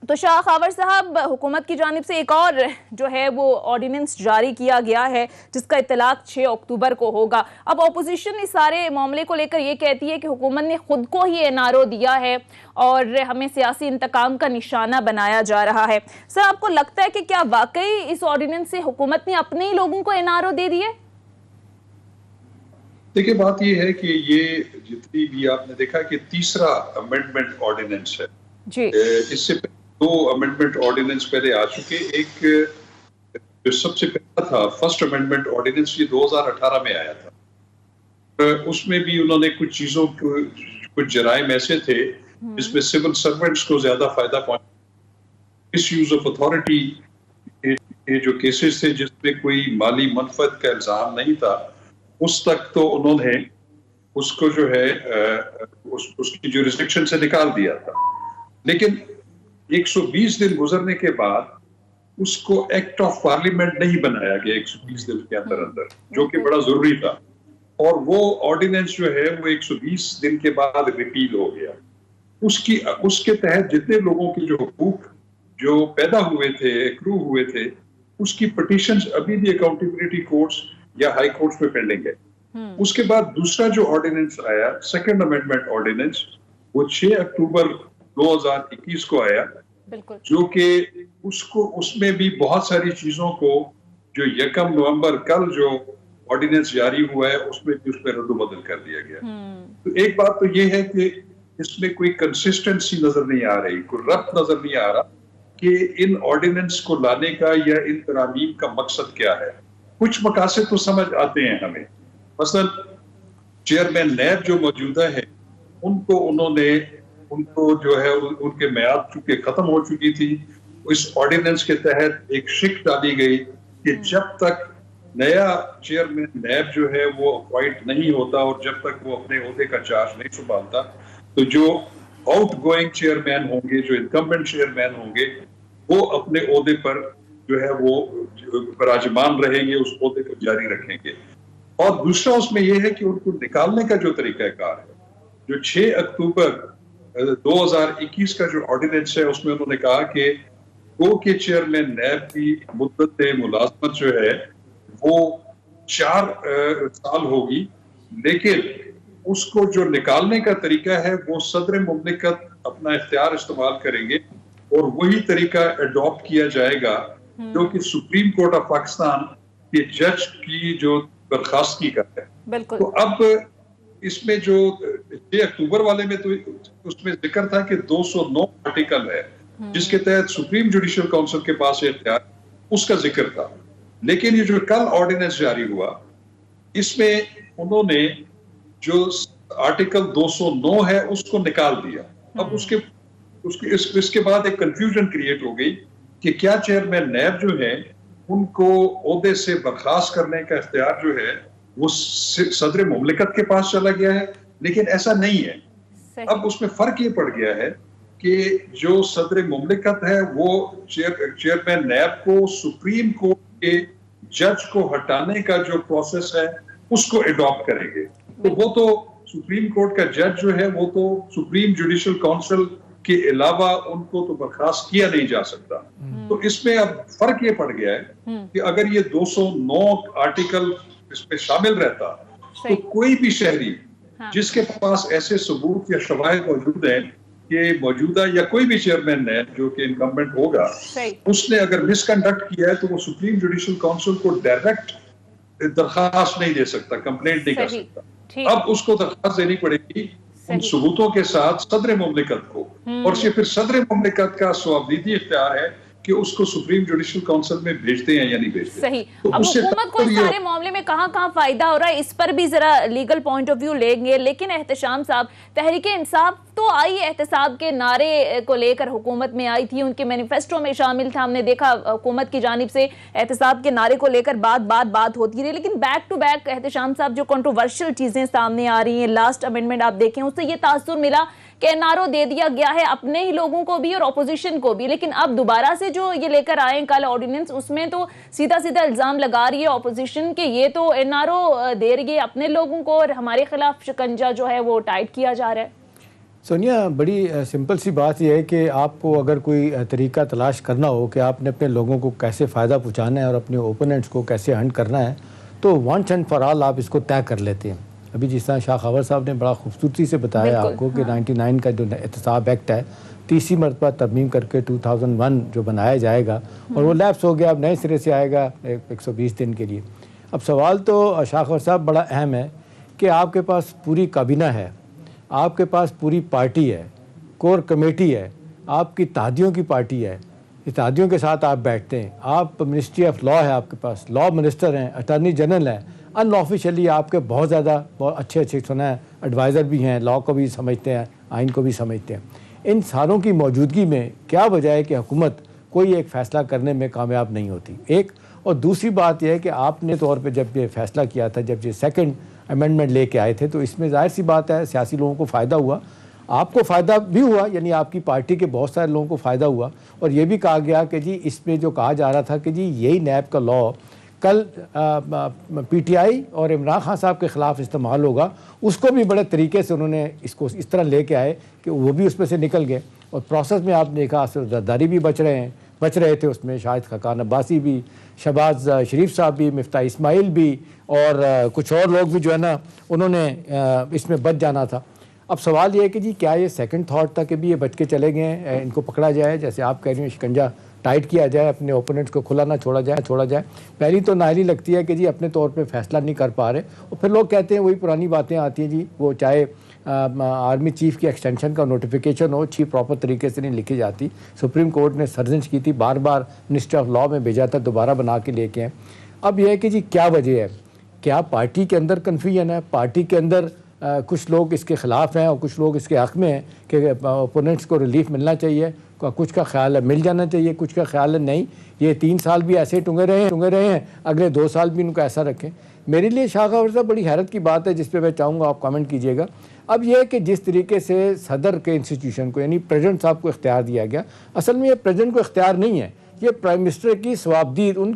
تو شاہ خاور صاحب، حکومت کی جانب سے ایک اور جو ہے وہ آرڈیننس جاری کیا گیا ہے جس کا اطلاق 6 اکتوبر کو ہوگا۔ اب اپوزیشن اس سارے معاملے کو لے کر یہ کہتی ہے کہ حکومت نے خود کو ہی این آر او دیا ہے اور ہمیں سیاسی انتقام کا نشانہ بنایا جا رہا ہے۔ سر، آپ کو لگتا ہے کہ کیا واقعی اس آرڈیننس سے حکومت نے اپنے ہی لوگوں کو این آر او دے دیے؟ دیکھیں، بات یہ ہے کہ یہ جتنی بھی آپ نے دیکھا کہ تیسرا امینڈمنٹ آرڈیننس ہے جی، اس سے 2 امینڈمنٹ آرڈیننس پہلے آ چکے۔ ایک جو سب سے پہلا تھا فرسٹ امینڈمنٹ آرڈیننس، یہ 2018 میں آیا تھا۔ اس میں بھی انہوں نے کچھ چیزوں کو، کچھ جرائم ایسے تھے جس میں سول سرونٹس کو زیادہ فائدہ پہنچا، مس یوز آف اتھارٹی کے جو کیسز تھے جس میں کوئی مالی منفعت کا الزام نہیں تھا، اس تک تو انہوں نے اس کو جو ہے اس کی جورسڈکشن سے نکال دیا تھا۔ لیکن 120 دن گزرنے کے بعد اس کو ایکٹ آف پارلیمنٹ نہیں بنایا گیا 120 دن کے اندر جو کہ بڑا ضروری تھا، اور وہ آرڈیننس جو ہے وہ 120 دن کے بعد ریپیل ہو گیا۔ اس کے تحت جتنے لوگوں کے جو حقوق جو پیدا ہوئے تھے، ایکرو ہوئے تھے، اس کی پٹیشنز ابھی بھی اکاؤنٹیبلٹی کورٹس یا ہائی کورٹس میں پینڈنگ ہے۔ اس کے بعد دوسرا جو آرڈیننس آیا، سیکنڈ امینڈمنٹ آرڈیننس، وہ 6 اکتوبر 2021 کو آیا، جو کہ اس میں بھی بہت ساری چیزوں کو جو 1 نومبر کل جو آرڈیننس جاری ہوا ہے اس میں بھی اس پہ رد و بدل کر دیا گیا۔ تو ایک بات تو یہ ہے کہ اس میں کوئی کنسسٹنسی نظر نہیں آ رہی، کوئی ربط نظر نہیں آ رہا کہ ان آرڈیننس کو لانے کا یا ان ترامیم کا مقصد کیا ہے۔ کچھ مقاصد تو سمجھ آتے ہیں ہمیں، مثلا چیئرمین نیب جو موجودہ ہے ان کو جو ہے ان کے میعاد چونکہ ختم ہو چکی تھی، اس آرڈیننس کے تحت ایک شک ڈالی گئی کہ جب تک نیا چیئرمین نیب جو ہے وہ اپوائنٹ نہیں ہوتا اور جب تک وہ اپنے عہدے کا چارج نہیں سنبھالتا، تو جو آؤٹ گوئنگ چیئرمین ہوں گے، جو انکمبنٹ چیئرمین ہوں گے، وہ اپنے عہدے پر جو ہے وہ براجمان رہیں گے، اس عہدے کو جاری رکھیں گے۔ اور دوسرا اس میں یہ ہے کہ ان کو نکالنے کا جو طریقہ کار ہے، جو 6 اکتوبر 2021 کا جو آرڈیننس ہے اس میں انہوں نے کہا کہ کے چیئرمین نیب کی مدت ملازمت جو ہے وہ 4 سال ہوگی، لیکن اس کو جو نکالنے کا طریقہ ہے وہ صدر مملکت اپنا اختیار استعمال کریں گے اور وہی طریقہ اڈاپٹ کیا جائے گا جو کہ سپریم کورٹ آف پاکستان کے جج کی جو برخاستگی کا ہے۔ تو اب اس میں جو 6 اکتوبر والے میں تو اس میں ذکر تھا کہ 209 آرٹیکل ہے جس کے تحت سپریم جوڈیشل کونسل کے پاس اختیار، اس کا ذکر تھا۔ لیکن یہ جو کل آرڈیننس جاری ہوا اس میں انہوں نے جو آرٹیکل 209 ہے اس کو نکال دیا۔ اب اس کے بعد ایک کنفیوژن کریٹ ہو گئی کہ کیا چیئرمین نیب جو ہے ان کو عہدے سے برخاست کرنے کا اختیار جو ہے وہ صدر مملکت کے پاس چلا گیا ہے، لیکن ایسا نہیں ہے۔ اب اس میں فرق یہ پڑ گیا ہے کہ جو صدر مملکت ہے وہ چیئرمین نیب کو سپریم کورٹ کے جج کو ہٹانے کا جو پروسیس ہے اس کو اڈاپٹ کریں گے۔ تو وہ تو سپریم کورٹ کا جج جو ہے وہ تو سپریم جوڈیشل کونسل کے علاوہ ان کو تو برخاست کیا نہیں جا سکتا۔ تو اس میں اب فرق یہ پڑ گیا ہے کہ اگر یہ 209 آرٹیکل اس میں شامل رہتا تو کوئی بھی شہری جس کے پاس ایسے ثبوت یا شواہد موجود ہیں کہ موجودہ یا کوئی بھی چیئرمین ہے جو کہ انکمبنٹ ہوگا، اس نے اگر مس کنڈکٹ کیا ہے تو وہ سپریم جوڈیشل کونسل کو ڈائریکٹ درخواست نہیں دے سکتا، کمپلینٹ نہیں کر سکتا۔ اب اس کو درخواست دینی پڑے گی ان ثبوتوں کے ساتھ صدر مملکت کو، اور پھر صدر مملکت کا سوابدیدی اختیار ہے کہ اس کو سپریم جوڈیشل کونسل میں بھیجتے ہیں یا نہیں بھیجتے۔ صحیح۔ اب حکومت کو اس سارے معاملے میں کہاں فائدہ ہو رہا ہے اس پر بھی ذرا لیگل پوائنٹ آف ویو لیں گے، لیکن احتشام صاحب، تحریک انصاف تو آئی احتساب کے نعرے کو لے کر حکومت میں آئی تھی، ان کے مینیفیسٹو میں شامل تھا، ہم نے دیکھا حکومت کی جانب سے احتساب کے نعرے کو لے کر بات ہوتی رہی، لیکن بیک ٹو بیک احتشام صاحب جو کنٹروورشل چیزیں سامنے آ رہی ہیں، لاسٹ امینڈمنٹ آپ دیکھیں اس سے یہ تاثر ملا کہ این آر او دے دیا گیا ہے اپنے ہی لوگوں کو بھی اور اپوزیشن کو بھی، لیکن اب دوبارہ سے جو یہ لے کر آئے کل آرڈیننس، اس میں تو سیدھا الزام لگا رہی ہے اپوزیشن کہ یہ تو این آر او دے رہی ہے اپنے لوگوں کو اور ہمارے خلاف شکنجہ جو ہے وہ ٹائٹ کیا جا رہا ہے۔ سونیا بڑی سمپل سی بات یہ ہے کہ آپ کو اگر کوئی طریقہ تلاش کرنا ہو کہ آپ نے اپنے لوگوں کو کیسے فائدہ پہنچانا ہے اور اپنے اوپوننٹس کو کیسے ہنٹ کرنا ہے تو ونس اینڈ فار آل آپ اس کو طے کر لیتے ہیں. ابھی جس طرح شاہ خاور صاحب نے بڑا خوبصورتی سے بتایا آپ کو کہ 99 کا جو احتساب ایکٹ ہے 30 مرتبہ ترمیم کر کے 2001 جو بنایا جائے گا اور وہ لیپس ہو گیا اب نئے سرے سے آئے گا 120 دن کے لیے. اب سوال تو شاہ خاور صاحب بڑا اہم ہے کہ آپ کے پاس پوری کابینہ ہے, آپ کے پاس پوری پارٹی ہے, کور کمیٹی ہے, آپ کی اتحادیوں کی پارٹی ہے, اتحادیوں کے ساتھ آپ بیٹھتے ہیں, آپ منسٹری آف لاء ہے, آپ کے پاس لاء منسٹر ہیں, اٹارنی جنرل ہیں, ان آفیشلی آپ کے بہت زیادہ بہت اچھے سنا ہے ایڈوائزر بھی ہیں, لاء کو بھی سمجھتے ہیں, آئین کو بھی سمجھتے ہیں. ان ساروں کی موجودگی میں کیا وجہ ہے کہ حکومت کوئی ایک فیصلہ کرنے میں کامیاب نہیں ہوتی؟ ایک اور دوسری بات یہ ہے کہ آپ نے طور پہ جب یہ فیصلہ کیا تھا, جب یہ سیکنڈ امینڈمنٹ لے کے آئے تھے تو اس میں ظاہر سی بات ہے سیاسی لوگوں کو فائدہ ہوا, آپ کو فائدہ بھی ہوا, یعنی آپ کی پارٹی کے بہت سارے لوگوں کو فائدہ ہوا. اور یہ بھی کہا گیا کہ جی اس میں جو کہا جا رہا تھا کہ جی یہی نیب کا لاء کل پی ٹی آئی اور عمران خان صاحب کے خلاف استعمال ہوگا, اس کو بھی بڑے طریقے سے انہوں نے اس کو اس طرح لے کے آئے کہ وہ بھی اس میں سے نکل گئے. اور پروسیس میں آپ نے دیکھا اسد زرداری بھی بچ رہے تھے اس میں, شاہد خاقان عباسی بھی, شہباز شریف صاحب بھی, مفتاح اسماعیل بھی اور کچھ اور لوگ بھی جو ہے نا انہوں نے اس میں بچ جانا تھا. اب سوال یہ ہے کہ جی کیا یہ سیکنڈ تھاٹ تھا کہ بھی یہ بچ کے چلے گئے ہیں, ان کو پکڑا جائے جیسے آپ کہہ رہی ہیں, شکنجہ ٹائٹ کیا جائے, اپنے اوپوننٹس کو کھلا نہ چھوڑا جائے. پہلی تو نااہلی لگتی ہے کہ جی اپنے طور پہ فیصلہ نہیں کر پا رہے, اور پھر لوگ کہتے ہیں وہی پرانی باتیں آتی ہیں جی, وہ چاہے آرمی چیف کی ایکسٹینشن کا نوٹیفیکیشن ہو, چیف پراپر طریقے سے نہیں لکھی جاتی. سپریم کورٹ نے سرزنش کی تھی, بار بار منسٹر آف لاء میں بھیجا تھا, دوبارہ بنا کے لے کے ہیں. اب یہ ہے کہ جی کیا وجہ ہے, کیا پارٹی کے اندر کنفیوژن ہے, پارٹی کے اندر کچھ لوگ اس کے خلاف ہیں اور کچھ لوگ اس کے حق میں ہیں کہ اوپوننٹس کو ریلیف ملنا چاہیے, کچھ کا خیال ہے مل جانا چاہیے, کچھ کا خیال ہے نہیں یہ 3 سال بھی ایسے ٹنگے رہے ہیں, اگلے 2 سال بھی ان کو ایسا رکھیں. میرے لیے شاہ خاور صاحب بڑی حیرت کی بات ہے جس پہ میں چاہوں گا آپ کامنٹ کیجئے گا. اب یہ کہ جس طریقے سے صدر کے انسٹیٹیوشن کو یعنی پریزیڈنٹ صاحب کو اختیار دیا گیا, اصل میں یہ پریزیڈنٹ کو اختیار نہیں ہے, یہ پرائم منسٹر کی ثوابدید ان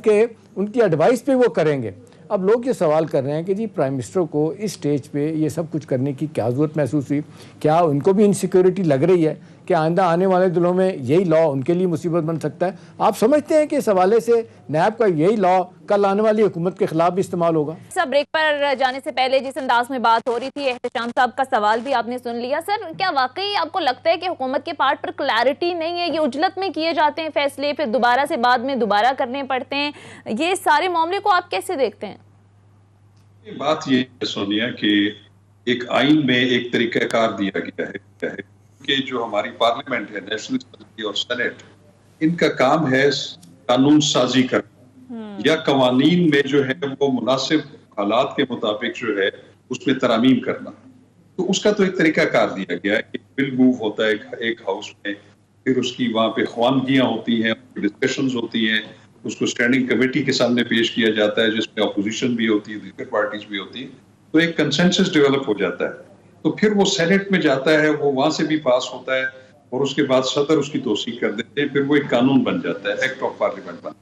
کی ایڈوائس پہ وہ کریں گے. اب لوگ یہ سوال کر رہے ہیں کہ جی پرائم منسٹر کو اس سٹیج پہ یہ سب کچھ کرنے کی کیا ضرورت محسوس ہوئی, کیا ان کو بھی انسیکیورٹی لگ رہی ہے کہ آئندہ آنے والے دنوں میں یہی لاء ان کے لیے مصیبت بن سکتا ہے؟ آپ سمجھتے ہیں کہ اس حوالے سے نیب کا یہی لاء کل آنے والی حکومت کے خلاف بھی استعمال ہوگا؟ سر بریک پر جانے سے پہلے جس انداز میں بات ہو رہی تھی, احتشام صاحب کا سوال بھی آپ نے سن لیا. سر کیا واقعی آپ کو لگتا ہے کہ حکومت کے پارٹ پر کلیئرٹی نہیں ہے, یہ عجلت میں کیے جاتے ہیں فیصلے, پھر دوبارہ سے بعد میں دوبارہ کرنے پڑتے ہیں, یہ سارے معاملے کو آپ کیسے دیکھتے ہیں؟ بات یہ ہے سونیا کہ ایک آئین میں ایک طریقہ کار دیا گیا ہے کہ جو ہماری پارلیمنٹ ہے, نیشنل اسمبلی اور سینٹ, ان کا کام ہے قانون سازی کرنا یا قوانین میں جو ہے وہ مناسب حالات کے مطابق جو ہے اس میں ترامیم کرنا. تو اس کا تو ایک طریقہ کار دیا گیا ہے کہ بل موو ہوتا ہے ایک ہاؤس میں, پھر اس کی وہاں پہ خواندگیاں ہوتی ہیں, ڈسکشنز ہوتی ہیں, اس کو اسٹینڈنگ کمیٹی کے سامنے پیش کیا جاتا ہے جس میں اپوزیشن بھی ہوتی ہے, دیگر پارٹیز بھی ہوتی ہیں, تو ایک کنسنسس ڈیولپ ہو جاتا ہے. تو پھر وہ سینٹ میں جاتا ہے, وہ وہاں سے بھی پاس ہوتا ہے اور اس کے بعد صدر اس کی توثیق کر دیتے ہیں, پھر وہ ایک قانون بن جاتا ہے, ایکٹ آف پارلیمنٹ بن.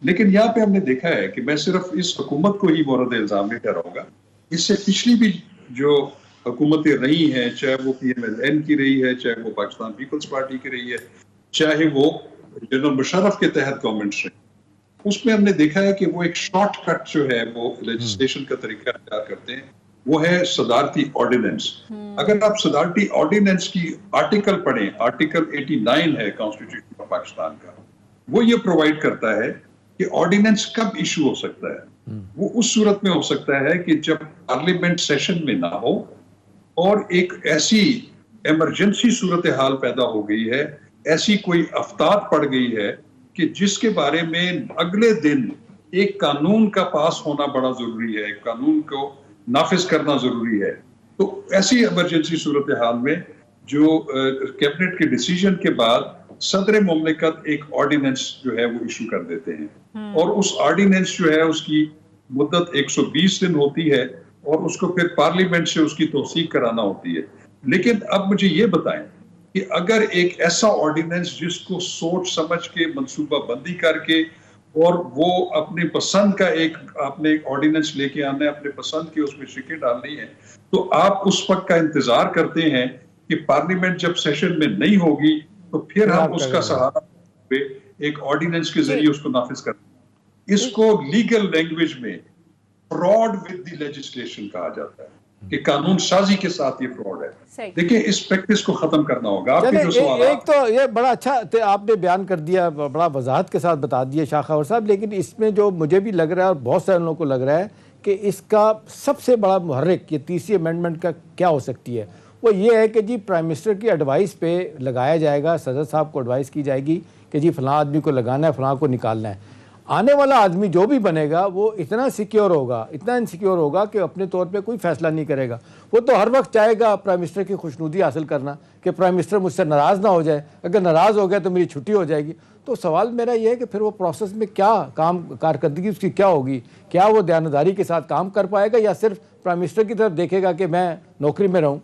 لیکن یہاں پہ ہم نے دیکھا ہے کہ میں صرف اس حکومت کو ہی مورد الزام نہیں ٹھہراؤں گا, اس سے پچھلی بھی جو حکومتیں رہی ہیں, چاہے وہ PMLN کی رہی ہے, چاہے وہ پاکستان پیپلز پارٹی کی رہی ہے, چاہے وہ جنرل مشرف کے تحت گورنمنٹس رہی, اس میں ہم نے دیکھا ہے کہ وہ ایک شارٹ کٹ جو ہے وہ لیجسلیشن کا طریقہ اختیار کرتے ہیں, وہ ہے صدارتی آرڈیننس. اگر آپ صدارتی آرڈیننس کی آرٹیکل پڑھیں, آرٹیکل 89 ہے کانسٹیٹیوشن آف پاکستان کا, وہ یہ پرووائڈ کرتا ہے کہ آرڈیننس کب ایشو ہو سکتا ہے. وہ اس صورت میں ہو سکتا ہے کہ جب پارلیمنٹ سیشن میں نہ ہو اور ایک ایسی ایمرجنسی صورتحال پیدا ہو گئی ہے, ایسی کوئی آفتاب پڑ گئی ہے کہ جس کے بارے میں اگلے دن ایک قانون کا پاس ہونا بڑا ضروری ہے, قانون کو نافذ کرنا ضروری ہے. تو ایسی ایمرجنسی صورتحال میں جو کیبنٹ کے ڈیسیجن کے بعد صدر مملکت ایک آرڈیننس جو ہے وہ ایشو کر دیتے ہیں, اور اس آرڈیننس جو ہے اس کی مدت 120 دن ہوتی ہے اور اس کو پھر پارلیمنٹ سے اس کی توثیق کرانا ہوتی ہے. لیکن اب مجھے یہ بتائیں کہ اگر ایک ایسا آرڈیننس جس کو سوچ سمجھ کے منصوبہ بندی کر کے اور وہ اپنے پسند کا ایک آپ نے آرڈیننس لے کے آنا ہے, اپنے پسند کی اس میں شکیں ڈالنی ہے, تو آپ اس وقت کا انتظار کرتے ہیں کہ پارلیمنٹ جب سیشن میں نہیں ہوگی تو پھر ہم اس کا سہارا ایک آرڈیننس کے ذریعے اس کو نافذ کریں. اس کو لیگل لینگویج میں فراڈ ود دی لیجسلیشن کہا جاتا ہے کہ قانون سازی کے ساتھ یہ فراڈ ہے. دیکھیں اس پریکٹس کو ختم کرنا ہوگا. آپ کے جو سوالات ایک تو یہ بڑا اچھا آپ نے بیان کر دیا, بڑا وضاحت کے ساتھ بتا دیا شاہ خاور صاحب, لیکن اس میں جو مجھے بھی لگ رہا ہے اور بہت سارے لوگوں کو لگ رہا ہے کہ اس کا سب سے بڑا محرک یہ تیسری امینڈمنٹ کا کیا ہو سکتی ہے, وہ یہ ہے کہ جی پرائم منسٹر کی ایڈوائس پہ لگایا جائے گا, صدر صاحب کو ایڈوائس کی جائے گی کہ جی فلاں آدمی کو لگانا ہے, فلاں کو نکالنا ہے. آنے والا آدمی جو بھی بنے گا وہ اتنا سیکیور ہوگا, اتنا انسیکیور ہوگا کہ اپنے طور پہ کوئی فیصلہ نہیں کرے گا. وہ تو ہر وقت چاہے گا پرائم منسٹر کی خوشنودی حاصل کرنا کہ پرائم منسٹر مجھ سے ناراض نہ ہو جائے, اگر ناراض ہو گیا تو میری چھٹی ہو جائے گی. تو سوال میرا یہ ہے کہ پھر وہ پروسیس میں کیا کارکردگی اس کی کیا ہوگی, کیا وہ دیانتداری کے ساتھ کام کر پائے گا یا صرف پرائم منسٹر کی طرف دیکھے گا کہ میں نوکری میں رہوں.